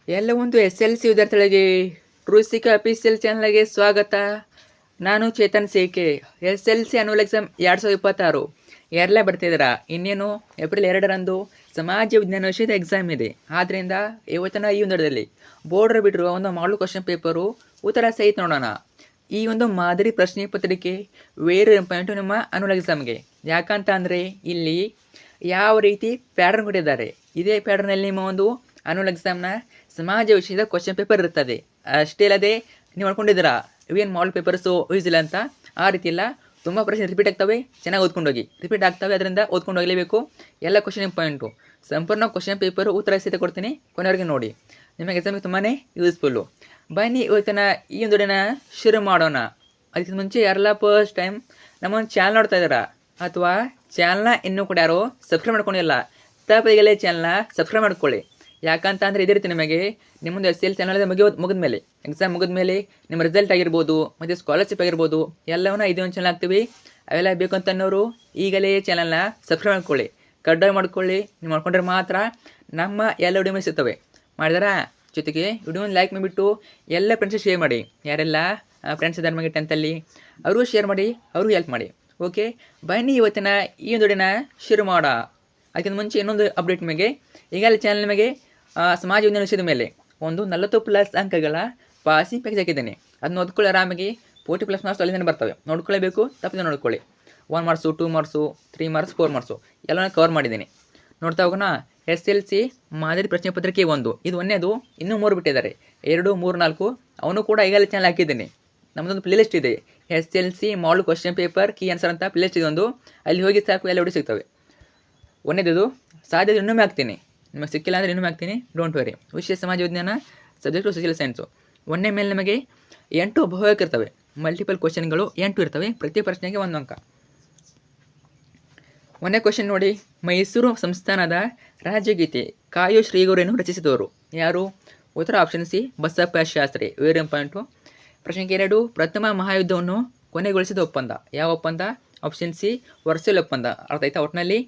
ಎಲ್ಲ ಒಂದು SLC ವಿದ್ಯಾರ್ಥಿಗಳಿಗೆ ರುಸಿಕ ಅಫಿಷಿಯಲ್ ಚಾನಲ್ಗೆ ಸ್ವಾಗತ. ನಾನು ಚೇತನ್ ಸೇಕೆ. SLC ಅನ್ಯುವಲ್ ಎಕ್ಸಾಮ್ 2026 ಯಾರೆಲ್ಲ ಬರ್ತಿದ್ದೀರಾ? ಇನ್ನೇನು ಏಪ್ರಿಲ್ 2ರಂದು ಸಮಾಜ ವಿಜ್ಞಾನ ವಿಷಯದ ಎಕ್ಸಾಮ್ ಇದೆ. ಆದ್ದರಿಂದ ಇವತ್ತಿನ ಈ ಒಂದರಲ್ಲಿ ಬೋರ್ಡರ್ ಬಿಟ್ಟಿರುವ ಒಂದು ಮಾಡಲ್ ಕ್ವಶನ್ ಪೇಪರು ಉತ್ತರ ಸಹಿತ ನೋಡೋಣ. ಈ ಒಂದು ಮಾದರಿ ಪ್ರಶ್ನೆ ಪತ್ರಿಕೆ ವೇರ್ ಇಂಪಾರ್ಟೆಂಟ್ ನಿಮ್ಮ ಅನ್ಯುವಲ್ ಎಕ್ಸಾಮ್ಗೆ. ಯಾಕಂತ ಅಂದರೆ ಇಲ್ಲಿ ಯಾವ ರೀತಿ ಪ್ಯಾಟರ್ನ್ ಕೊಟ್ಟಿದ್ದಾರೆ, ಇದೇ ಪ್ಯಾಟರ್ನಲ್ಲಿ ನಿಮ್ಮ ಒಂದು ಅನ್ಯುವಲ್ ಎಕ್ಸಾಮ್ನ ಸಮಾಜ ವಿಷಯದ ಕ್ವಶನ್ ಪೇಪರ್ ಇರ್ತದೆ. ಅಷ್ಟೇ ಅಲ್ಲದೆ ನೀವು ಅನ್ಕೊಂಡಿದ್ದೀರಾ ಇವೇನು ಮಾಡಲ್ ಪೇಪರ್ಸು ಯೂಸ್ ಇಲ್ಲ ಅಂತ. ಆ ರೀತಿ ಇಲ್ಲ, ತುಂಬ ಪ್ರಶ್ನೆ ರಿಪೀಟ್ ಆಗ್ತವೆ. ಚೆನ್ನಾಗಿ ಓದ್ಕೊಂಡೋಗಿ, ರಿಪೀಟ್ ಆಗ್ತವೆ, ಅದರಿಂದ ಓದ್ಕೊಂಡು ಹೋಗಲೇಬೇಕು. ಎಲ್ಲ ಕ್ವಶನ್ ಇಂಪಾರ್ಟೆಂಟು. ಸಂಪೂರ್ಣ ಕ್ವಶನ್ ಪೇಪರು ಉತ್ತರ ಸಹಿತ ಕೊಡ್ತೀನಿ, ಕೊನೆವರೆಗೆ ನೋಡಿ. ನಿಮಗೆ ಎಕ್ಸಾಮಿಗೆ ತುಂಬಾ ಯೂಸ್ಫುಲ್ಲು. ಬನ್ನಿ ಇವತ್ತಿನ ಈ ಒಂದು ದಿನ ಶುರು ಮಾಡೋಣ. ಅದಕ್ಕಿಂತ ಮುಂಚೆ ಯಾರೆಲ್ಲ ಫಸ್ಟ್ ಟೈಮ್ ನಮ್ಮೊಂದು ಚಾನಲ್ ನೋಡ್ತಾ ಇದ್ದೀರಾ ಅಥವಾ ಚಾನಲ್ನ ಇನ್ನೂ ಕೂಡ ಯಾರೋ ಸಬ್ಸ್ಕ್ರೈಬ್ ಮಾಡ್ಕೊಂಡಿಲ್ಲ, ತಪ್ಪದಿಗೆಲ್ಲೇ ಚಾನಲ್ನ ಸಬ್ಸ್ಕ್ರೈಬ್ ಮಾಡ್ಕೊಳ್ಳಿ. ಯಾಕಂತ ಅಂದರೆ ಇದೇ ರೀತಿ ನಿಮಗೆ ನಿಮ್ಮೊಂದು SL ಚಾನಲ್ ಮುಗಿದ ಮೇಲೆ, ಎಕ್ಸಾಮ್ ಮುಗಿದ ಮೇಲೆ ನಿಮ್ಮ ರಿಸಲ್ಟ್ ಆಗಿರ್ಬೋದು ಮತ್ತು ಸ್ಕಾಲರ್ಶಿಪ್ ಆಗಿರ್ಬೋದು ಎಲ್ಲವನ್ನ ಇದೊಂದು ಚಾನಲ್ ಹಾಕ್ತೀವಿ. ಅವೆಲ್ಲ ಬೇಕು ಅಂತ ಅನ್ನೋರು ಈಗಲೇ ಚಾನಲ್ನ ಸಬ್ಸ್ಕ್ರೈಬ್ ಮಾಡ್ಕೊಳ್ಳಿ, ಕಡ್ಡಾಯ ಮಾಡ್ಕೊಳ್ಳಿ. ನೀವು ಮಾಡ್ಕೊಂಡ್ರೆ ಮಾತ್ರ ನಮ್ಮ ಎಲ್ಲ ವಿಡಿಯೋ ಸಿಗ್ತವೆ. ಮಾಡಿದಾರಾ? ಜೊತೆಗೆ ವಿಡಿಯೋನ ಲೈಕ್ ಮಾಡಿಬಿಟ್ಟು ಎಲ್ಲ ಫ್ರೆಂಡ್ಸ್ ಶೇರ್ ಮಾಡಿ. ಯಾರೆಲ್ಲ ಫ್ರೆಂಡ್ಸ್ ಇದ್ದಾರೆ ನಮಗೆ 10th ಅವರು ಶೇರ್ ಮಾಡಿ, ಅವ್ರಿಗೂ ಹೆಲ್ಪ್ ಮಾಡಿ. ಓಕೆ, ಬನ್ನಿ ಇವತ್ತಿನ ಈ ಒಂದು ವಿಡಿಯೋನ ಶುರು ಮಾಡ. ಅದಕ್ಕಿಂತ ಮುಂಚೆ ಇನ್ನೊಂದು ಅಪ್ಡೇಟ್ ನಿಮಗೆ. ಈಗಲೇ ಚಾನಲ್ ನಿಮಗೆ ಸಮಾಜ ವಿಜ್ಞಾನ ವಿಷಯದ ಮೇಲೆ ಒಂದು 40+ ಅಂಕಗಳ ಪಾಸಿಂಗ್ ಪ್ಯಾಕೇಜ್ ಹಾಕಿದ್ದೇನೆ. ಅದನ್ನ ಓದ್ಕೊಳ್ಳಿ ಆರಾಮಾಗಿ. 40+ ಮಾರ್ಕ್ಸ್ ಅಲ್ಲಿಂದ ಬರ್ತವೆ, ನೋಡ್ಕೊಳ್ಳೇಬೇಕು, ತಪ್ಪದೆ ನೋಡ್ಕೊಳ್ಳಿ. 1 ಮಾರ್ಕ್ಸು, 2 ಮಾರ್ಕ್ಸು, 3 ಮಾರ್ಕ್ಸ್, 4 ಮಾರ್ಕ್ಸು ಎಲ್ಲವನ್ನ ಕವರ್ ಮಾಡಿದ್ದೀನಿ. ನೋಡ್ತಾ ಹೋಗೋಣ. SLC ಮಾದರಿ ಪ್ರಶ್ನೆ ಪತ್ರಿಕೆ 1 ಇದು ಒಂದೇದು. ಇನ್ನೂ 3 ಬಿಟ್ಟಿದ್ದಾರೆ, 2, 3, 4 ಅವನು ಕೂಡ ಈಗಲೇ ಚಾನಲ್ ಹಾಕಿದ್ದೀನಿ. ನಮ್ಮದೊಂದು ಪ್ಲೇಲಿಸ್ಟ್ ಇದೆ, SLC ಮಾಡಲ್ ಕ್ವಶನ್ ಪೇಪರ್ ಕೀ ಆನ್ಸರ್ ಅಂತ ಪ್ಲೇಲಿಸ್ಟ್ ಇದೆ ಒಂದು. ಅಲ್ಲಿ ಹೋಗಿ ಸಾಕು, ಎಲ್ಲ ವಿಡಿಯೋ ಸಿಗ್ತವೆ. ಒಂದೇದು ಸಾಧ್ಯ ಇನ್ನೊಮ್ಮೆ ಹಾಕ್ತೀನಿ, ನಿಮಗೆ ಸಿಕ್ಕಿಲ್ಲ ಅಂದರೆ ಇನ್ನೊಮ್ಮೆ ಹಾಕ್ತೀನಿ, ಡೋಂಟ್ ವರಿ. ವಿಷಯ ಸಮಾಜ ವಿಜ್ಞಾನ, ಸಬ್ಜೆಕ್ಟು ಸೋಷಿಯಲ್ ಸೈನ್ಸು. ಒಂದೇ ಮೇಲೆ ನಮಗೆ 8 ಬಹುವಾಕ್ಯ ಇರ್ತವೆ, ಮಲ್ಟಿಪಲ್ ಕ್ವಶನ್ಗಳು 8 ಇರ್ತವೆ, ಪ್ರತಿ ಪ್ರಶ್ನೆಗೆ 1 ಅಂಕ. ಒಂದೇ ಕ್ವಶನ್ ನೋಡಿ. ಮೈಸೂರು ಸಂಸ್ಥಾನದ ರಾಜ್ಯಗೀತೆ ಕಾಯೋ ಶ್ರೀಗೌರನ್ನು ರಚಿಸಿದವರು ಯಾರು? ಉತ್ತರ option C, Basappa Shastri. Very important. ಪ್ರಶ್ನೆಗೆ 2, ಪ್ರಥಮ ಮಹಾಯುದ್ಧವನ್ನು ಕೊನೆಗೊಳಿಸಿದ ಒಪ್ಪಂದ ಯಾವ ಒಪ್ಪಂದ? ಆಪ್ಷನ್ ಸಿ, ವರ್ಸೇಲ್ ಒಪ್ಪಂದ. ಅರ್ಥ ಆಯ್ತಾ? ಒಟ್ಟಿನಲ್ಲಿ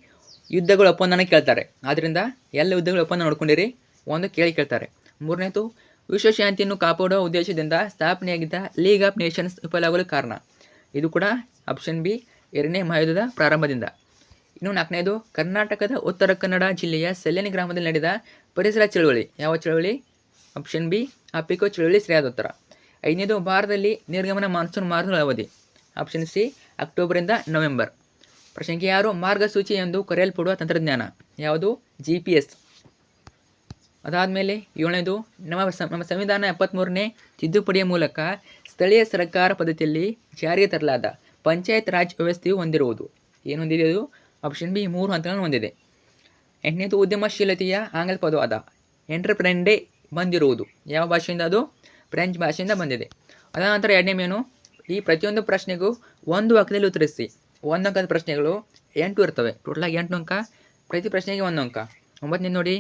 ಯುದ್ಧಗಳ ಒಪ್ಪಂದನ ಕೇಳ್ತಾರೆ, ಆದ್ದರಿಂದ ಎಲ್ಲ ಯುದ್ಧಗಳ ಒಪ್ಪಂದ ನೋಡ್ಕೊಂಡಿರಿ, ಒಂದು ಕೇಳ್ತಾರೆ. 3ನೇದು, ವಿಶ್ವಶಾಂತಿಯನ್ನು ಕಾಪಾಡುವ ಉದ್ದೇಶದಿಂದ ಸ್ಥಾಪನೆಯಾಗಿದ್ದ ಲೀಗ್ ಆಫ್ ನೇಷನ್ಸ್ ವಿಫಲವಾಗಲು ಕಾರಣ. ಇದು ಕೂಡ ಆಪ್ಷನ್ ಬಿ, 2ನೇ ಮಹಾಯುದ್ಧದ ಪ್ರಾರಂಭದಿಂದ. ಇನ್ನು 4ನೇದು, ಕರ್ನಾಟಕದ ಉತ್ತರ ಕನ್ನಡ ಜಿಲ್ಲೆಯ ಸೆಲ್ಲೆನಿ ಗ್ರಾಮದಲ್ಲಿ ನಡೆದ ಪರಿಸರ ಚಳವಳಿ ಯಾವ ಚಳವಳಿ? ಆಪ್ಷನ್ ಬಿ, ಅಪಿಕೋ ಚಳವಳಿ. ಸರಿಯಾದ ಉತ್ತರ. 5ನೇದು, ಭಾರತದಲ್ಲಿ ನಿರ್ಗಮನ ಮಾನ್ಸೂನ್ ಮಾರುತಗಳ ಅವಧಿ. ಆಪ್ಷನ್ ಸಿ, ಅಕ್ಟೋಬರಿಂದ ನವೆಂಬರ್. ಪ್ರಶ್ನೆಗೆ 6, ಮಾರ್ಗಸೂಚಿ ಎಂದು ಕರೆಯಲ್ಪಡುವ ತಂತ್ರಜ್ಞಾನ ಯಾವುದು? GPS. ಅದಾದಮೇಲೆ 7ನೇದು, ನಮ್ಮ ಸಂವಿಧಾನ 73ನೇ ತಿದ್ದುಪಡಿಯ ಮೂಲಕ ಸ್ಥಳೀಯ ಸರ್ಕಾರ ಪದ್ಧತಿಯಲ್ಲಿ ಜಾರಿಗೆ ತರಲಾದ ಪಂಚಾಯತ್ ರಾಜ್ ವ್ಯವಸ್ಥೆಯು ಹೊಂದಿರುವುದು. ಏನು ಹೊಂದಿದೆ ಅದು? ಆಪ್ಷನ್ ಬಿ, 3 ಹಂತಗಳನ್ನು ಹೊಂದಿದೆ. 8ನೇದು, ಉದ್ಯಮಶೀಲತೆಯ ಆಂಗ್ಲ ಪದವಾದ ಎಂಟರ್ಪ್ರೆಂಡೆ ಬಂದಿರುವುದು ಯಾವ ಭಾಷೆಯಿಂದ? ಅದು ಫ್ರೆಂಚ್ ಭಾಷೆಯಿಂದ ಬಂದಿದೆ. ಅದಾದ ನಂತರ 2ನೇ ಮೇನು, ಈ ಪ್ರತಿಯೊಂದು ಪ್ರಶ್ನೆಗೂ 1 ವಾಕ್ಯದಲ್ಲಿ ಉತ್ತರಿಸಿ. 1 ಅಂಕದ ಪ್ರಶ್ನೆಗಳು 8 ಇರ್ತವೆ, ಟೋಟಲಾಗಿ 8 ಅಂಕ, ಪ್ರತಿ ಪ್ರಶ್ನೆಗೆ 1 ಅಂಕ. 9ನೇ ನೋಡಿ,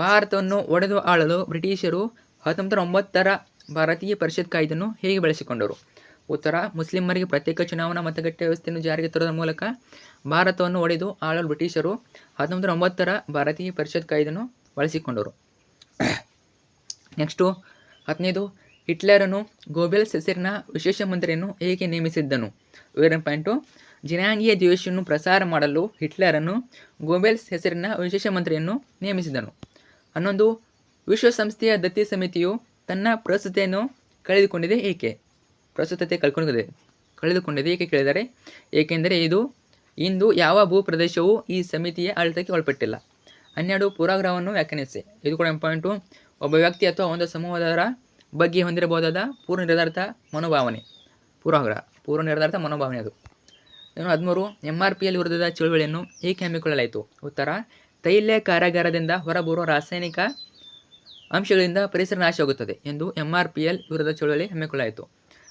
ಭಾರತವನ್ನು ಒಡೆದು ಆಳಲು ಬ್ರಿಟಿಷರು 1909ರ ಭಾರತೀಯ ಪರಿಷತ್ ಕಾಯ್ದೆಯನ್ನು ಹೇಗೆ ಬಳಸಿಕೊಂಡರು? ಉತ್ತರ, ಮುಸ್ಲಿಮರಿಗೆ ಪ್ರತ್ಯೇಕ ಚುನಾವಣಾ ಮತಗಟ್ಟೆ ವ್ಯವಸ್ಥೆಯನ್ನು ಜಾರಿಗೆ ತರುವುದರ ಮೂಲಕ ಭಾರತವನ್ನು ಒಡೆದು ಆಳಲು ಬ್ರಿಟಿಷರು 1909ರ ಭಾರತೀಯ ಪರಿಷತ್ ಕಾಯ್ದೆಯನ್ನು ಬಳಸಿಕೊಂಡರು. ನೆಕ್ಸ್ಟು 10ನೇದು, ಹಿಟ್ಲರನು ಗೋಬೆಲ್ಸ್ ಹೆಸರಿನ ವಿಶೇಷ ಮಂತ್ರಿಯನ್ನು ಹೇಗೆ ನೇಮಿಸಿದ್ದನು? Very important. ಜನಾಂಗೀಯ ದ್ವೇಷವನ್ನು ಪ್ರಸಾರ ಮಾಡಲು ಹಿಟ್ಲರನು ಗೋಬೆಲ್ಸ್ ಹೆಸರಿನ ವಿಶೇಷ ಮಂತ್ರಿಯನ್ನು ನೇಮಿಸಿದನು. 11, ವಿಶ್ವಸಂಸ್ಥೆಯ ದತ್ತಿ ಸಮಿತಿಯು ತನ್ನ ಪ್ರಸ್ತುತೆಯನ್ನು ಕಳೆದುಕೊಂಡಿದೆ ಏಕೆ? ಪ್ರಸ್ತುತತೆ ಕಳೆದುಕೊಂಡಿದೆ ಏಕೆ ಕೇಳಿದರೆ, ಏಕೆಂದರೆ ಇಂದು ಯಾವ ಭೂಪ್ರದೇಶವೂ ಈ ಸಮಿತಿಯ ಆಡಳಿತಕ್ಕೆ ಒಳಪಟ್ಟಿಲ್ಲ. 12, ಪೂರ್ವಾಗ್ರಹವನ್ನು ವ್ಯಾಖ್ಯಾನಿಸಿ. ಇದು ಕೂಡ ಇಂಪಾರ್ಟೆಂಟು. ಒಬ್ಬ ವ್ಯಕ್ತಿ ಅಥವಾ ಒಂದು ಸಮೂಹದವರ ಬಗ್ಗೆ ಹೊಂದಿರಬಹುದಾದ ಪೂರ್ವ ನಿರ್ಧಾರಿತ ಮನೋಭಾವನೆ. ಪೂರ್ವ ನಿರ್ಧಾರಿತ ಮನೋಭಾವನೆ ಅದು. ಇನ್ನು 13, MRPL ವಿರುದ್ಧದ ಚಳುವಳಿಯನ್ನು ಏಕೆ ಹಮ್ಮಿಕೊಳ್ಳಲಾಯಿತು? ಉತ್ತರ, ತೈಲ ಕಾರ್ಯಾಗಾರದಿಂದ ಹೊರಬರುವ ರಾಸಾಯನಿಕ ಅಂಶಗಳಿಂದ ಪರಿಸರ ನಾಶವಾಗುತ್ತದೆ ಎಂದು MRPL ವಿರುದ್ಧ ಚಳುವಳಿ ಹಮ್ಮಿಕೊಳ್ಳಲಾಯಿತು.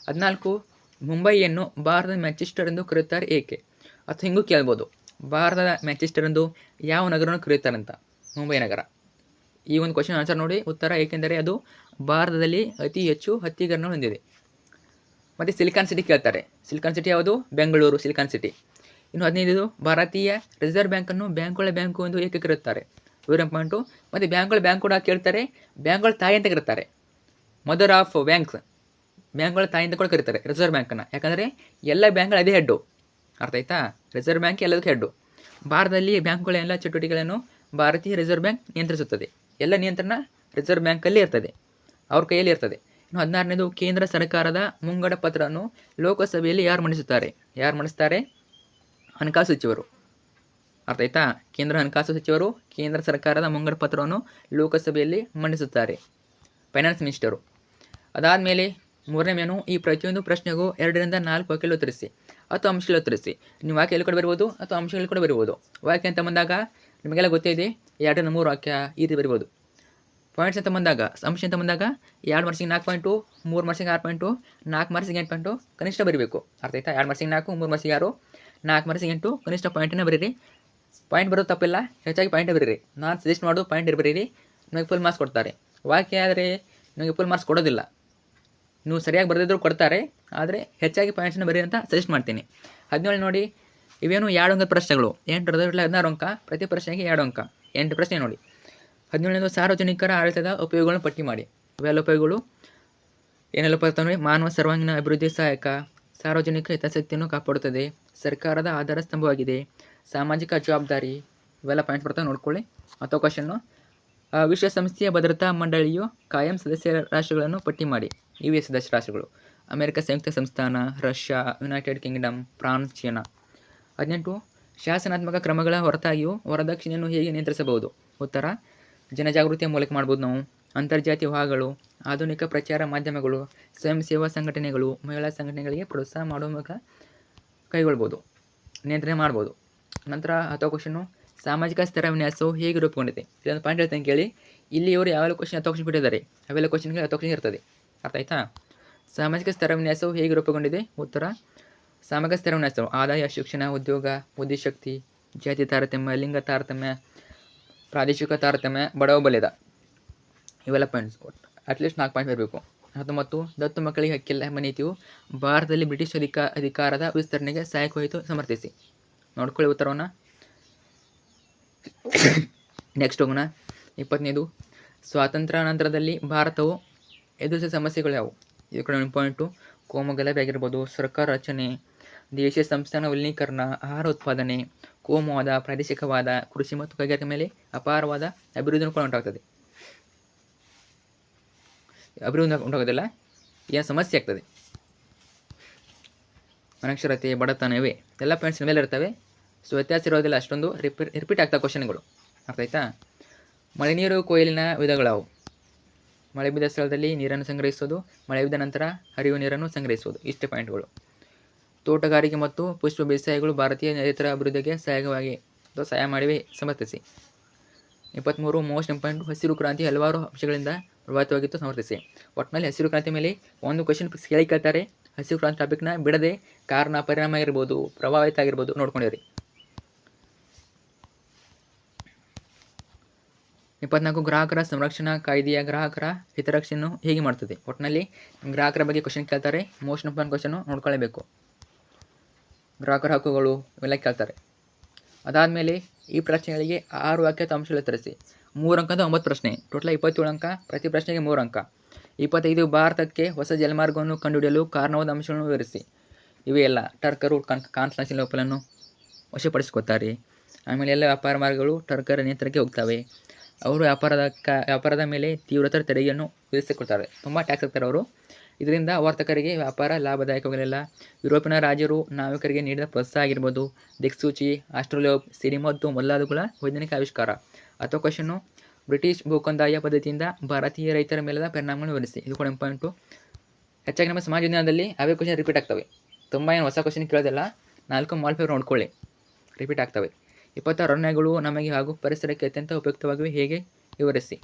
14, ಮುಂಬೈಯನ್ನು ಭಾರತದ ಮ್ಯಾಂಚೆಸ್ಟರ್ ಎಂದು ಕರೆಯುತ್ತಾರೆ ಏಕೆ? ಅಥವಾ ಹಿಂಗೂ ಕೇಳ್ಬೋದು, ಭಾರತದ ಮ್ಯಾಂಚೆಸ್ಟರ್ ಎಂದು ಯಾವ ನಗರವನ್ನು ಕರೆಯುತ್ತಾರಂತ? ಮುಂಬೈ ನಗರ. ಈ ಒಂದು ಕ್ವಶನ್ ಆನ್ಸರ್ ನೋಡಿ. ಉತ್ತರ, ಏಕೆಂದರೆ ಅದು ಭಾರತದಲ್ಲಿ ಅತಿ ಹೆಚ್ಚು ಹತ್ತೀಕರಣಗಳು ಹೊಂದಿದೆ. ಮತ್ತು ಸಿಲಿಕಾನ್ ಸಿಟಿ ಕೇಳ್ತಾರೆ. ಸಿಲಿಕಾನ್ ಸಿಟಿ ಯಾವುದು? Bengaluru silicon city. ಇನ್ನು 15, ಭಾರತೀಯ ರಿಸರ್ವ್ ಬ್ಯಾಂಕನ್ನು ಬ್ಯಾಂಕುಗಳ ಬ್ಯಾಂಕು ಎಂದು ಏಕೆ ಕರೆಯುತ್ತಾರೆ? ಇವರು ಪಾಯಿಂಟು. ಮತ್ತು ಬ್ಯಾಂಕ್ ಕೂಡ ಕೇಳ್ತಾರೆ. ಬ್ಯಾಂಕ್ಗಳ ತಾಯಿ ಅಂತ ಕರೀತಾರೆ, ಮದರ್ ಆಫ್ ಬ್ಯಾಂಕ್ಸ್. ಬ್ಯಾಂಕ್ಗಳ ತಾಯಿ ಅಂತ ಕೂಡ ಕರೀತಾರೆ ರಿಸರ್ವ್ ಬ್ಯಾಂಕನ್ನು. ಯಾಕಂದರೆ ಎಲ್ಲ ಬ್ಯಾಂಕ್ಗಳು ಅದೇ ಹೆಡ್ಡು, ಅರ್ಥ ಆಯ್ತಾ? ರಿಸರ್ವ್ ಬ್ಯಾಂಕ್ ಎಲ್ಲದಕ್ಕೆ ಹೆಡ್ಡು. ಭಾರತದಲ್ಲಿ ಬ್ಯಾಂಕ್ಗಳ ಎಲ್ಲ ಚಟುವಟಿಕೆಗಳನ್ನು ಭಾರತೀಯ ರಿಸರ್ವ್ ಬ್ಯಾಂಕ್ ನಿಯಂತ್ರಿಸುತ್ತದೆ. ಎಲ್ಲ ನಿಯಂತ್ರಣ ರಿಸರ್ವ್ ಬ್ಯಾಂಕಲ್ಲಿ ಇರ್ತದೆ, ಅವ್ರ ಕೈಯಲ್ಲಿ ಇರ್ತದೆ. ಇನ್ನು 16ನೇದು, ಕೇಂದ್ರ ಸರ್ಕಾರದ ಮುಂಗಡ ಪತ್ರವನ್ನು ಲೋಕಸಭೆಯಲ್ಲಿ ಯಾರು ಮಂಡಿಸ್ತಾರೆ? ಹಣಕಾಸು ಸಚಿವರು, ಅರ್ಥ ಆಯ್ತಾ? ಕೇಂದ್ರ ಹಣಕಾಸು ಸಚಿವರು ಕೇಂದ್ರ ಸರ್ಕಾರದ ಮುಂಗಡ ಪತ್ರವನ್ನು ಲೋಕಸಭೆಯಲ್ಲಿ ಮಂಡಿಸುತ್ತಾರೆ, ಫೈನಾನ್ಸ್ ಮಿನಿಸ್ಟರು. ಅದಾದಮೇಲೆ 3ನೇ ಮೆನು, ಈ ಪ್ರತಿಯೊಂದು ಪ್ರಶ್ನೆಗೂ 2 ರಿಂದ 4 ವಾಕ್ಯಗಳು ಉತ್ತರಿಸಿ ಅಥವಾ ಅಂಶಗಳು ಉತ್ತರಿಸಿ. ನೀವು ವಾಕ್ಯಗಳು ಕೂಡ ಬರಿಬೋದು ಅಥವಾ ಅಂಶಗಳು ಕೂಡ ಬರಿಬೋದು. ವಾಕ್ಯ ಅಂತ ಬಂದಾಗ ನಿಮಗೆಲ್ಲ ಗೊತ್ತಿದೆ, 2 ರಿಂದ 3 ವಾಕ್ಯ ಈ ರೀತಿ ಬರಿಬೋದು. ಪಾಯಿಂಟ್ಸ್ ಅಂತ ಬಂದಾಗ, ಅಂಶ ಅಂತ ಬಂದಾಗ 2 ಮಾರ್ಕ್ಸಿಗೆ 4 ಪಾಯಿಂಟು, 3 ಮಾರ್ಕ್ಸಿಗೆ 6 ಪಾಯಿಂಟು, 4 ಮಾರ್ಕ್ಸಿಗೆ 8 ಪಾಯಿಂಟು ಕನಿಷ್ಠ ಬರೀಬೇಕು, ಅರ್ಥ ಆಯ್ತಾ? 2 ಮಾರ್ಕ್ಸಿಗೆ 4, 3 ಮಾರ್ಕ್ಸಿಗೆ 6, 4 ಮಾರ್ಕ್ಸಿಗೆ 8 ಕನಿಷ್ಠ ಪಾಯಿಂಟನ್ನು ಬರೀರಿ. ಪಾಯಿಂಟ್ ಬರೋದು ತಪ್ಪಿಲ್ಲ, ಹೆಚ್ಚಾಗಿ ಪಾಯಿಂಟೇ ಬರೀರಿ. ನಾನು ಸಜೆಸ್ಟ್ ಮಾಡೋದು ಪಾಯಿಂಟ್ ಬರೀರಿ, ನಿಮಗೆ ಫುಲ್ ಮಾರ್ಕ್ಸ್ ಕೊಡ್ತಾರೆ. ವಾಕ್ಯ ಆದರೆ ನಿಮಗೆ ಫುಲ್ ಮಾರ್ಕ್ಸ್ ಕೊಡೋದಿಲ್ಲ, ನೀವು ಸರಿಯಾಗಿ ಬರೆದಿದ್ರು ಕೊಡ್ತಾರೆ, ಆದರೆ ಹೆಚ್ಚಾಗಿ ಪಾಯಿಂಟ್ಸನ್ನು ಬರೀ ಅಂತ ಸಜೆಸ್ಟ್ ಮಾಡ್ತೀನಿ. 17 ನೋಡಿ, ಇವೇನು 2 ಅಂಕದ ಪ್ರಶ್ನೆಗಳು, 8 16 ಅಂಕ, ಪ್ರತಿ ಪ್ರಶ್ನೆಗೆ 2 ಅಂಕ, 8 ಪ್ರಶ್ನೆ ನೋಡಿ. 17ನೇದು, ಸಾರ್ವಜನಿಕರ ಆಡಳಿತದ ಉಪಯೋಗಗಳನ್ನು ಪಟ್ಟಿ ಮಾಡಿ. ಇವೆಲ್ಲ ಉಪಯೋಗಗಳು ಏನೆಲ್ಲ ಬರ್ತವೆ? ಮಾನವ ಸರ್ವಾಂಗೀಣ ಅಭಿವೃದ್ಧಿ ಸಹಾಯಕ, ಸಾರ್ವಜನಿಕ ಹಿತಾಸಕ್ತಿಯನ್ನು ಕಾಪಾಡುತ್ತದೆ, ಸರ್ಕಾರದ ಆಧಾರ ಸ್ತಂಭವಾಗಿದೆ, ಸಾಮಾಜಿಕ ಜವಾಬ್ದಾರಿ. ಇವೆಲ್ಲ ಪಾಯಿಂಟ್ಸ್ ಬರ್ತವೆ, ನೋಡ್ಕೊಳ್ಳಿ. ಅಥವಾ ಕ್ವಶನ್ನು, ವಿಶ್ವಸಂಸ್ಥೆಯ ಭದ್ರತಾ ಮಂಡಳಿಯು ಕಾಯಂ ಸದಸ್ಯ ರಾಷ್ಟ್ರಗಳನ್ನು ಪಟ್ಟಿ ಮಾಡಿ. ಇವೆ ಸದಸ್ಯ ರಾಷ್ಟ್ರಗಳು: ಅಮೆರಿಕ ಸಂಯುಕ್ತ ಸಂಸ್ಥಾನ, Russia, United Kingdom, France, China. 18, ಶಾಸನಾತ್ಮಕ ಕ್ರಮಗಳ ಹೊರತಾಗಿಯೂ ವರದಕ್ಷಿಣೆಯನ್ನು ಹೇಗೆ ನಿಯಂತ್ರಿಸಬಹುದು? ಉತ್ತರ, ಜನಜಾಗೃತಿಯ ಮೂಲಕ ಮಾಡ್ಬೋದು ನಾವು. ಅಂತರ್ಜಾತೀಯ ವಿವಾಹಗಳು, ಆಧುನಿಕ ಪ್ರಚಾರ ಮಾಧ್ಯಮಗಳು, ಸ್ವಯಂ ಸೇವಾ ಸಂಘಟನೆಗಳು, ಮಹಿಳಾ ಸಂಘಟನೆಗಳಿಗೆ ಪ್ರೋತ್ಸಾಹ ಮಾಡುವ ಮೂಲಕ ಕೈಗೊಳ್ಬೋದು, ನಿಯಂತ್ರಣೆ ಮಾಡ್ಬೋದು. ನಂತರ 10 ಕ್ವಶನ್ನು, ಸಾಮಾಜಿಕ ಸ್ತರ ವಿನ್ಯಾಸವು ಹೇಗೆ ರೂಪುಗೊಂಡಿದೆ? ಇದೊಂದು ಪಾಯಿಂಟ್ ಹೇಳ್ತೇನೆ ಕೇಳಿ. ಇಲ್ಲಿ ಇವರು ಯಾವೆಲ್ಲ ಕ್ವಶನ್ 10 ಕ್ವಶನ್ ಬಿಟ್ಟಿದ್ದಾರೆ, ಅವೆಲ್ಲ ಕ್ವಶನ್ಗೆ 10 ಕ್ವಶನ್ ಇರ್ತದೆ, ಅರ್ಥ ಆಯ್ತಾ? ಸಾಮಾಜಿಕ ಸ್ತರ ವಿನ್ಯಾಸವು ಹೇಗೆ ರೂಪುಗೊಂಡಿದೆ? ಉತ್ತರ, ಸಾಮಾಜಿಕ ಸ್ತರ ವಿನ್ಯಾಸವು ಆದಾಯ, ಶಿಕ್ಷಣ, ಉದ್ಯೋಗ, ಬುದ್ಧಿಶಕ್ತಿ, ಜಾತಿ ತಾರತಮ್ಯ, ಲಿಂಗ ತಾರತಮ್ಯ, ಪ್ರಾದೇಶಿಕ ತಾರತಮ್ಯ, ಬಡವ ಬಲ್ಯದ. ಇವೆಲ್ಲ ಪಾಯಿಂಟ್ಸ್ ಅಟ್ಲೀಸ್ಟ್ 4 ಪಾಯಿಂಟ್ ಬರಬೇಕು. 19, ದತ್ತು ಮಕ್ಕಳಿಗೆ ಹಕ್ಕಿಲ್ಲ ಎಂಬ ನೀತಿಯು ಭಾರತದಲ್ಲಿ ಬ್ರಿಟಿಷ್ ಅಧಿಕಾರದ ವಿಸ್ತರಣೆಗೆ ಸಹಾಯಕವಾಯಿತು, ಸಮರ್ಥಿಸಿ. ನೋಡ್ಕೊಳ್ಳಿ ಉತ್ತರವನ್ನು. ನೆಕ್ಸ್ಟ್ ಹೋಗೋಣ. 20ನೇದು, ಸ್ವಾತಂತ್ರ್ಯಾನಂತರದಲ್ಲಿ ಭಾರತವು ಎದುರಿಸಿದ ಸಮಸ್ಯೆಗಳು ಯಾವುವು? ಇದು ಕೂಡ ಪಾಯಿಂಟು. ಕೋಮು ಗಲಭೆ ಆಗಿರ್ಬೋದು, ಸರ್ಕಾರ ರಚನೆ, ದೇಶೀಯ ಸಂಸ್ಥಾನ ವಿಲೀನೀಕರಣ, ಆಹಾರ ಉತ್ಪಾದನೆ, ಕೋಮುವಾದ, ಪ್ರಾದೇಶಿಕವಾದ, ಕೃಷಿ ಮತ್ತು ಕೈಗಾರಿಕೆ ಮೇಲೆ ಅಪಾರವಾದ ಅಭಿವೃದ್ಧಿನೂ ಕೂಡ ಉಂಟಾಗ್ತದೆ. ಅಭಿವೃದ್ಧಿ ಉಂಟಾಗೋದಿಲ್ಲ, ಏನು ಸಮಸ್ಯೆ ಆಗ್ತದೆ. ಅನಕ್ಷರತೆ, ಬಡತನ, ಇವೆ ಎಲ್ಲ ಪಾಯಿಂಟ್ಸ್ ಮೇಲೆ ಇರ್ತವೆ. ಸೊ ವ್ಯತ್ಯಾಸ ಇರೋದಿಲ್ಲ ಅಷ್ಟೊಂದು, ರಿಪೀಟ್ ಆಗ್ತಾ ಕ್ವಶನ್ಗಳು, ಅರ್ಥ ಆಯ್ತಾ? ಮಳೆ ನೀರು ಕೊಯ್ಲಿನ ವಿಧಗಳಾವು? ಮಳೆ ಬಿದ್ದ ಸ್ಥಳದಲ್ಲಿ ನೀರನ್ನು ಸಂಗ್ರಹಿಸೋದು, ಮಳೆ ಬಿದ್ದ ನಂತರ ಹರಿಯುವ ನೀರನ್ನು ಸಂಗ್ರಹಿಸುವುದು, ಇಷ್ಟೇ ಪಾಯಿಂಟ್ಗಳು. ತೋಟಗಾರಿಕೆ ಮತ್ತು ಪುಷ್ಪ ಬೇಸಾಯಗಳು ಭಾರತೀಯ ರೈತರ ಅಭಿವೃದ್ಧಿಗೆ ಸಹಾಯ ಮಾಡಿವೆ, ಸಮರ್ಥಿಸಿ. 23, ಮೋಸ್ಟ್ ಇಂಪಾರ್ಟೆಂಟ್, ಹಸಿರು ಕ್ರಾಂತಿ ಹಲವಾರು ಅಂಶಗಳಿಂದ ಪ್ರಭಾವಿತವಾಗಿತ್ತು, ಸಮರ್ಥಿಸಿ. ಒಟ್ಟಿನಲ್ಲಿ ಹಸಿರು ಕ್ರಾಂತಿ ಮೇಲೆ ಒಂದು ಕ್ವಶನ್ ಕೇಳ್ತಾರೆ. ಹಸಿರು ಕ್ರಾಂತಿ ಟಾಪಿಕ್ನ ಬಿಡದೆ ಕಾರಣ, ಪರಿಣಾಮ ಆಗಿರ್ಬೋದು, ಪ್ರಭಾವಿತ ಆಗಿರ್ಬೋದು ನೋಡ್ಕೊಂಡಿರಿ. 24, ಗ್ರಾಹಕರ ಸಂರಕ್ಷಣಾ ಕಾಯ್ದೆಯ ಗ್ರಾಹಕರ ಹಿತರಕ್ಷಣೆಯನ್ನು ಹೇಗೆ ಮಾಡ್ತದೆ? ಒಟ್ಟಿನಲ್ಲಿ ಗ್ರಾಹಕರ ಬಗ್ಗೆ ಕ್ವಶನ್ ಕೇಳ್ತಾರೆ, ಮೋಸ್ಟ್ ಇಂಪಾರ್ಟೆಂಟ್ ಕ್ವಶನ್ನು ನೋಡ್ಕೊಳ್ಳೇಬೇಕು. ಗ್ರಾಹಕರ ಹಕ್ಕುಗಳು ಇವೆಲ್ಲ ಕೇಳ್ತಾರೆ. ಅದಾದಮೇಲೆ ಈ ಪ್ರಶ್ನೆಗಳಿಗೆ 6 ವಾಕ್ಯ ಅಂಶಗಳು ತರಿಸಿ. 3 ಅಂಕದ 9 ಪ್ರಶ್ನೆ, ಟೋಟಲ್ 27 ಅಂಕ, ಪ್ರತಿ ಪ್ರಶ್ನೆಗೆ 3 ಅಂಕ. 25, ಭಾರತಕ್ಕೆ ಹೊಸ ಜಲಮಾರ್ಗವನ್ನು ಕಂಡುಹಿಡಿಯಲು ಕಾರಣವಾದ ಅಂಶಗಳನ್ನು ವಿವರಿಸಿ. ಇವೇ ಎಲ್ಲ ಟರ್ಕರು ಕಾನ್ಸ್ಟಾಂಟಿನೋಪಲನ್ನು ವಶಪಡಿಸಿಕೊತಾರೆ. ಆಮೇಲೆ ಎಲ್ಲ ವ್ಯಾಪಾರ ಮಾರ್ಗಗಳು ಟರ್ಕರ ನಿಯಂತ್ರಣಕ್ಕೆ ಹೋಗ್ತವೆ. ಅವರು ವ್ಯಾಪಾರದ ಮೇಲೆ ತೀವ್ರತರ ತೆರಿಗೆಯನ್ನು ವಿಧಿಸಿಕೊಡ್ತಾರೆ, ತುಂಬ ಟ್ಯಾಕ್ಸ್ ಹಾಕ್ತಾರೆ ಅವರು. ಇದರಿಂದ ವರ್ತಕರಿಗೆ ವ್ಯಾಪಾರ ಲಾಭದಾಯಕವಾಗಿರಲಿಲ್ಲ. ಯುರೋಪಿನ ರಾಜರು ನಾವಿಕರಿಗೆ ನೀಡಿದ ಪ್ರೋತ್ಸಾಹ ಆಗಿರ್ಬೋದು, ದಿಕ್ಸೂಚಿ, ಆಸ್ಟ್ರೋಲೋಬ್, ಸಿರಿಮದ್ದು ಮೊದಲಾದವುಗಳ ವೈಜ್ಞಾನಿಕ ಆವಿಷ್ಕಾರ. ಅಥವಾ ಕ್ವಶನ್ನು, ಬ್ರಿಟಿಷ್ ಭೂಕಂದಾಯ ಪದ್ಧತಿಯಿಂದ ಭಾರತೀಯ ರೈತರ ಮೇಲದ ಪರಿಣಾಮಗಳನ್ನು ವಿವರಿಸಿ. ಇದು ಕೂಡ ಇಂಪಾರ್ಟೆಂಟು. ಹೆಚ್ಚಾಗಿ ನಮ್ಮ ಸಮಾಜ ವಿಜ್ಞಾನದಲ್ಲಿ ಅವೇ ಕ್ವಶನ್ ರಿಪೀಟ್ ಆಗ್ತವೆ, ತುಂಬ ಏನು ಹೊಸ ಕ್ವಶನ್ ಕೇಳೋದಿಲ್ಲ. 4 ಮಾಲ್ ಪೇಪರ್ ನೋಡ್ಕೊಳ್ಳಿ, ರಿಪೀಟ್ ಆಗ್ತವೆ. 26, ಅರಣ್ಯಗಳು ನಮಗೆ ಹಾಗೂ ಪರಿಸರಕ್ಕೆ ಅತ್ಯಂತ ಉಪಯುಕ್ತವಾಗಿವೆ, ಹೇಗೆ ವಿವರಿಸಿ.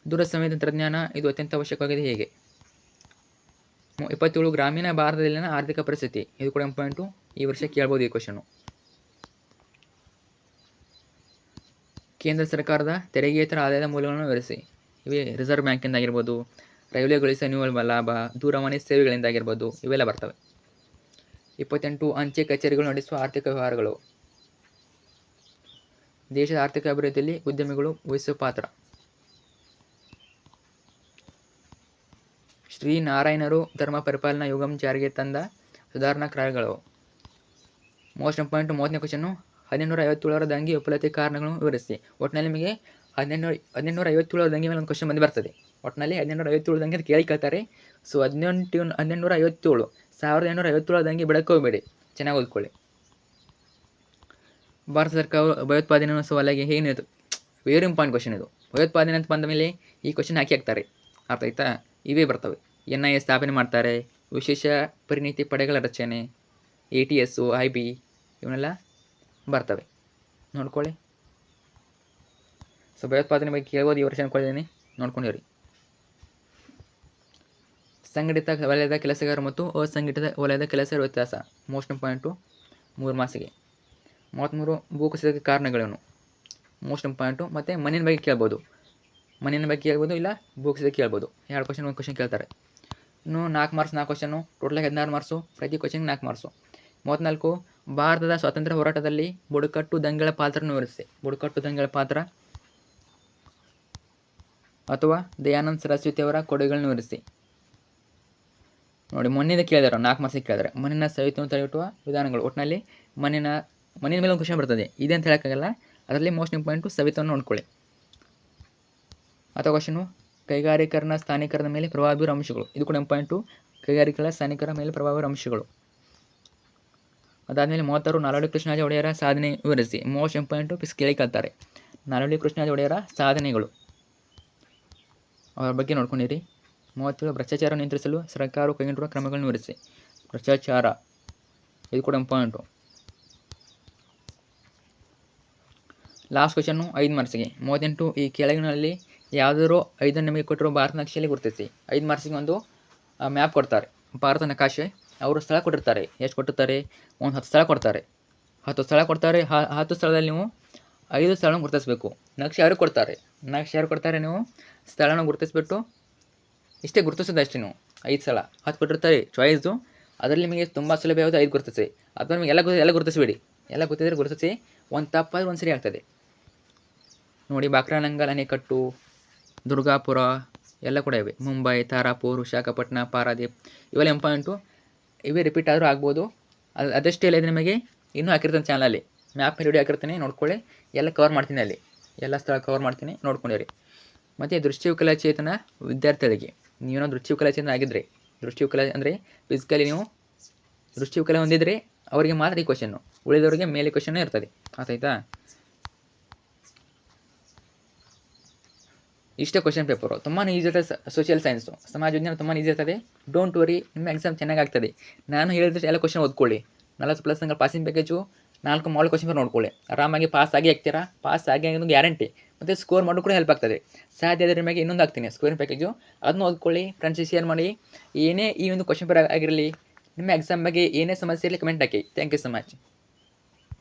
ದೂರಸಂವೇದಿ ತಂತ್ರಜ್ಞಾನ ಇದು ಅತ್ಯಂತ ಅವಶ್ಯಕವಾಗಿದೆ, ಹೇಗೆ. 27, ಗ್ರಾಮೀಣ ಭಾರತದಲ್ಲಿನ ಆರ್ಥಿಕ ಪರಿಸ್ಥಿತಿ. ಇದು ಕೂಡ ಇಂಪಾರ್ಟೆಂಟು, ಈ ವರ್ಷ ಕೇಳ್ಬೋದು ಈ ಕ್ವಶನ್ನು. ಕೇಂದ್ರ ಸರ್ಕಾರದ ತೆರಿಗೆಯೇತರ ಆದಾಯದ ಮೂಲಗಳನ್ನು ವಿವರಿಸಿ. ಇವೇ ರಿಸರ್ವ್ ಬ್ಯಾಂಕಿಂದ ಆಗಿರ್ಬೋದು, ರೈಲ್ವೆಗೊಳಿಸಿದ ನಿವ್ವಳ ಲಾಭ, ದೂರವಾಣಿ ಸೇವೆಗಳಿಂದ ಆಗಿರ್ಬೋದು, ಇವೆಲ್ಲ ಬರ್ತವೆ. 28, ಅಂಚೆ ಕಚೇರಿಗಳು ನಡೆಸುವ ಆರ್ಥಿಕ ವ್ಯವಹಾರಗಳು. ದೇಶದ ಆರ್ಥಿಕ ಅಭಿವೃದ್ಧಿಯಲ್ಲಿ ಉದ್ಯಮಿಗಳು ವಹಿಸುವ ಪಾತ್ರ. ಶ್ರೀನಾರಾಯಣರು ಧರ್ಮ ಪರಿಪಾಲನಾ ಯುಗಂ ಜಾರಿಗೆ ತಂದ ಸುಧಾರಣಾ ಕಾರ್ಯಗಳು. ಮೋಸ್ಟ್ ಇಂಪಾರ್ಟೆಂಟ್ 30ನೇ ಕ್ವಶನ್ನು 1857ರ ದಂಗೆ ವಿಫಲತೆ ಕಾರಣಗಳನ್ನು ವಿವರಿಸಿ. ಒಟ್ಟಿನಲ್ಲಿ ನಿಮಗೆ 1857ರ ದಂಗೆ ಮೇಲೆ ಒಂದು ಕ್ವಶನ್ ಬಂದು ಬರ್ತದೆ. ಒಟ್ಟಿನಲ್ಲಿ 1857 ದಂಗೆ ಅಂತ ಕೇಳ್ತಾರೆ. ಸೊ 1857 1857ರ ದಂಗೆ ಬಿಡಕ್ಕೆ ಹೋಗಬೇಡಿ, ಚೆನ್ನಾಗಿ ಓದ್ಕೊಳ್ಳಿ. ಭಾರತ ಸರ್ಕಾರ ಭಯೋತ್ಪಾದನೆಯನ್ನು ಸವಾಲಾಗಿ ಏನಿದು ವೆರಿ ಇಂಪಾರ್ಟೆಂಟ್ ಕ್ವಶನ್ ಇದು. ಭಯೋತ್ಪಾದನೆ ಅಂತ ಬಂದ ಮೇಲೆ ಈ ಕ್ವಶನ್ ಹಾಕ್ತಾರೆ, ಅರ್ಥ ಆಯ್ತಾ? ಇವೇ ಬರ್ತವೆ. NIA ಸ್ಥಾಪನೆ ಮಾಡ್ತಾರೆ, ವಿಶೇಷ ಪರಿಣಿತಿ ಪಡೆಗಳ ರಚನೆ, ATS, IB ಇವನ್ನೆಲ್ಲ ಬರ್ತವೆ, ನೋಡ್ಕೊಳ್ಳಿ. ಸೊ ಭಯೋತ್ಪಾದನೆ ಬಗ್ಗೆ ಕೇಳ್ಬೋದು, ಈ ವರ್ಷ ಅನ್ಕೊಂಡಿದ್ದೀನಿ, ನೋಡ್ಕೊಂಡಿರಿ. ಸಂಘಟಿತ ವಲಯದ ಕೆಲಸಗಾರ ಮತ್ತು ಅಸಂಘಟಿತ ವಲಯದ ಕೆಲಸಗಾರ ವ್ಯತ್ಯಾಸ. ಮೋಸ್ಟ್ ಇಂಪಾರ್ಟೆಂಟು 3 ಮಾರ್ಕ್ಸಿಗೆ. 33 ಭೂಕುಸಿತಕ್ಕೆ ಕಾರಣಗಳೇನು, ಮೋಸ್ಟ್ ಇಂಪಾರ್ಟೆಂಟು. ಮತ್ತು ಮಣ್ಣಿನ ಬಗ್ಗೆ ಕೇಳ್ಬೋದು, ಮಣ್ಣಿನ ಬಗ್ಗೆ ಕೇಳ್ಬೋದು, ಇಲ್ಲ ಭೂಕುಸಿತ ಕೇಳ್ಬೋದು. 2 ಕ್ವಶನ್ 1 ಕ್ವಶನ್ ಕೇಳ್ತಾರೆ. ಇನ್ನು 4 ಮಾರ್ಕ್ಸ್ 4 ಕ್ವಶನ್ನು, ಟೋಟಲಾಗಿ 16 ಮಾರ್ಕ್ಸು. ಪ್ರತಿ ಕ್ವಶನ್ಗೆ 4 ಮಾರ್ಕ್ಸು. 34 ಭಾರತದ ಸ್ವಾತಂತ್ರ್ಯ ಹೋರಾಟದಲ್ಲಿ ಬುಡಕಟ್ಟು ದಂಗೆಗಳ ಪಾತ್ರವನ್ನು ವಿವರಿಸಿ. ಬುಡಕಟ್ಟು ದಂಗೆಗಳ ಪಾತ್ರ ಅಥವಾ ದಯಾನಂದ ಸರಸ್ವತಿ ಅವರ ಕೊಡುಗೆಗಳನ್ನು ವಿವರಿಸಿ. ನೋಡಿ, ಮಣ್ಣಿಂದ ಕೇಳಿದಾರೆ, 4 ಮಾರ್ಕ್ಸಿಗೆ ಕೇಳಿದರೆ. ಮಣ್ಣಿನ ಸವೆತವನ್ನು ತಡೆಗಟ್ಟುವ ವಿಧಾನಗಳು. ಒಟ್ಟಿನಲ್ಲಿ ಮಣ್ಣಿನ ಮೇಲೆ ಒಂದು ಕ್ವಶನ್ ಬರ್ತದೆ, ಇದೆ ಅಂತ ಹೇಳೋಕ್ಕಾಗಲ್ಲ. ಅದರಲ್ಲಿ ಮೋಸ್ಟ್ ಇಂಪಾರ್ಟೆಂಟು ಸವೆತವನ್ನು ನೋಡ್ಕೊಳ್ಳಿ. ಅಥವಾ ಕ್ವಶನು ಕೈಗಾರಿಕರಣ ಸ್ಥಾನಿಕರದ ಮೇಲೆ ಪ್ರಭಾವ ಬೀರುವ ಅಂಶಗಳು. ಇದು ಕೂಡ ಇಂಪಾರ್ಟೆಂಟು, ಕೈಗಾರಿಕರ ಸ್ಥಾನಿಕರ ಮೇಲೆ ಪ್ರಭಾವ ಬೀರುವ ಅಂಶಗಳು. ಅದಾದಮೇಲೆ 36 ನಾಲ್ವಡಿ ಕೃಷ್ಣರಾಜ ಒಡೆಯರ ಸಾಧನೆ ವಿವರಿಸಿ. ಮೋಸ್ಟ್ ಇಂಪಾರ್ಟೆಂಟು ಕೇಳ್ತಾರೆ, ನಾಲ್ವಡಿ ಕೃಷ್ಣರಾಜ ಒಡೆಯರ ಸಾಧನೆಗಳು, ಅವರ ಬಗ್ಗೆ ನೋಡ್ಕೊಂಡಿರಿ. 37 ಭ್ರಷ್ಟಾಚಾರ ನಿಯಂತ್ರಿಸಲು ಸರ್ಕಾರವು ಕೈಗೊಂಡಿರುವ ಕ್ರಮಗಳನ್ನು ವಿವರಿಸಿ. ಭ್ರಷ್ಟಾಚಾರ ಇದು ಕೂಡ ಇಂಪಾರ್ಟೆಂಟು. Last question 5 ಮಾರ್ಕ್ಸಿಗೆ. 38 ಈ ಕೆಳಗಿನಲ್ಲಿ ಯಾವುದಾದ್ರು 5 ನಿಮಗೆ ಕೊಟ್ಟಿರೋ ಭಾರತ ನಕ್ಷೆಯಲ್ಲಿ ಗುರುತಿಸಿ. 5 ಮಾರ್ಕ್ಸಿಗೆ ಒಂದು ಮ್ಯಾಪ್ ಕೊಡ್ತಾರೆ, ಭಾರತ ನಕಾಶೆ. ಅವರು ಸ್ಥಳ ಕೊಟ್ಟಿರ್ತಾರೆ, ಎಷ್ಟು ಕೊಟ್ಟಿರ್ತಾರೆ? ಒಂದು 10 ಸ್ಥಳ ಕೊಡ್ತಾರೆ. 10 ಸ್ಥಳ ಕೊಡ್ತಾರೆ. 10 ಸ್ಥಳದಲ್ಲಿ ನೀವು 5 ಸ್ಥಳನ ಗುರುತಿಸಬೇಕು. ನಕ್ಷೆ ಯಾರು ಕೊಡ್ತಾರೆ, ನೀವು ಸ್ಥಳನ ಗುರುತಿಸ್ಬಿಟ್ಟು ಇಷ್ಟೇ ಗುರುತಿಸೋದು ಅಷ್ಟೇ. ನೀವು 5 ಸ್ಥಳ 10 ಕೊಟ್ಟಿರ್ತಾರೆ ಚಾಯ್ಸು, ಅದರಲ್ಲಿ ನಿಮಗೆ ತುಂಬ ಸುಲಭ ಯಾವುದು 5 ಗುರುತಿಸಿ. ಅಥವಾ ನಿಮಗೆ ಎಲ್ಲ ಗುರುತಿಸಬೇಡಿ, ಎಲ್ಲ ಗೊತ್ತಿದ್ರೆ ಗುರುತಿಸಿ. ಒಂದು ತಪ್ಪಾದ್ರೆ ಒಂದು ಸರಿ ಆಗ್ತದೆ. ನೋಡಿ, ಬಾಕ್ರಾನಂಗಲ್ ಅಣೆಕಟ್ಟು, ದುರ್ಗಾಪುರ ಎಲ್ಲ ಕೂಡ ಇವೆ. ಮುಂಬೈ, ತಾರಾಪುರ್, ವಿಶಾಖಪಟ್ಟಣ, ಪಾರಾದೀಪ್ ಇವೆಲ್ಲ ಇಂಪಾರ್ಟೆಂಟು. ಇವೇ ರಿಪೀಟ್ ಆದರೂ ಆಗ್ಬೋದು. ಅದಷ್ಟೇ ಇಲ್ಲ, ಇದು ನಿಮಗೆ ಇನ್ನೂ ಹಾಕಿರ್ತಾನೆ ಚಾನಲಲ್ಲಿ ಮ್ಯಾಪ್ ವಿಡಿಯೋ ಹಾಕಿರ್ತೀನಿ, ನೋಡ್ಕೊಳ್ಳಿ. ಎಲ್ಲ ಕವರ್ ಮಾಡ್ತೀನಿ, ಅಲ್ಲಿ ಎಲ್ಲ ಸ್ಥಳ ಕವರ್ ಮಾಡ್ತೀನಿ, ನೋಡ್ಕೊಂಡಿರಿ. ಮತ್ತು ದೃಷ್ಟಿವಿಕಲಚೇತನ ವಿದ್ಯಾರ್ಥಿಗಳಿಗೆ, ನೀವೇನೋ ದೃಷ್ಟಿವಿಕಲಚೇತನ ಆಗಿದ್ದರೆ, ದೃಷ್ಟಿವಿಕಲ ಅಂದರೆ ಫಿಸಿಕಲಿ ನೀವು ದೃಷ್ಟಿವಿಕಲ ಹೊಂದಿದರೆ ಅವರಿಗೆ ಮಾತ್ರ ಈ ಕ್ವಶನ್ನು, ಉಳಿದವರಿಗೆ ಮೇಲೆ ಕ್ವಶನ್ನೇ ಇರ್ತದೆ. ಆಯ್ತಾ? ಇಷ್ಟೇ ಕ್ವಶನ್ ಪೇಪರು. ತುಂಬಾ ಈಸಿ ಇರ್ತದೆ. ಸೋಷಿಯಲ್ ಸೈನ್ಸು, ಸಮಾಜ ವಿಜ್ಞಾನ ತುಂಬಾ ಈಸಿ ಇರ್ತದೆ. ಡೋಂಟ್ ವರಿ, ನಿಮ್ಮ ಎಕ್ಸಾಮ್ ಚೆನ್ನಾಗಿ ಆಗ್ತದೆ. ನಾನು ಹೇಳಿದ್ರೆ ಎಲ್ಲ ಕ್ವಶನ್ ಓದ್ಕೊಳ್ಳಿ. 40+ ಅಂಗಲ್ passing package, 4 model question paper ನೋಡ್ಕೊಳ್ಳಿ. ಆರಾಮಾಗಿ ಪಾಸ್ ಆಗಿ ಆಗ್ತೀರಾ. ಪಾಸ್ ಆಗಿ ಅನ್ನೋದು ಗ್ಯಾರಂಟಿ. ಮತ್ತು ಸ್ಕೋರ್ ಮಾಡೋದು ಕೂಡ ಹೆಲ್ಪ್ ಆಗ್ತದೆ. ಸಾಧ್ಯ ಆದರೆ ನಿಮಗೆ ಇನ್ನೊಂದು ಹಾಕ್ತೀನಿ ಸ್ಕೋರಿಂಗ್ ಪ್ಯಾಕೇಜು, ಅದನ್ನು ಓದ್ಕೊಳ್ಳಿ. ಫ್ರೆಂಡ್ಸಿಗೆ ಶೇರ್ ಮಾಡಿ. ಏನೇ ಈ ಒಂದು ಕ್ವಶನ್ ಪೇಪರ್ ಆಗಿರಲಿ, ನಿಮ್ಮ ಎಕ್ಸಾಮ್ ಬಗ್ಗೆ ಏನೇ ಸಮಸ್ಯೆ ಇರಲಿ ಕಮೆಂಟ್ ಹಾಕಿ. Thank you so much.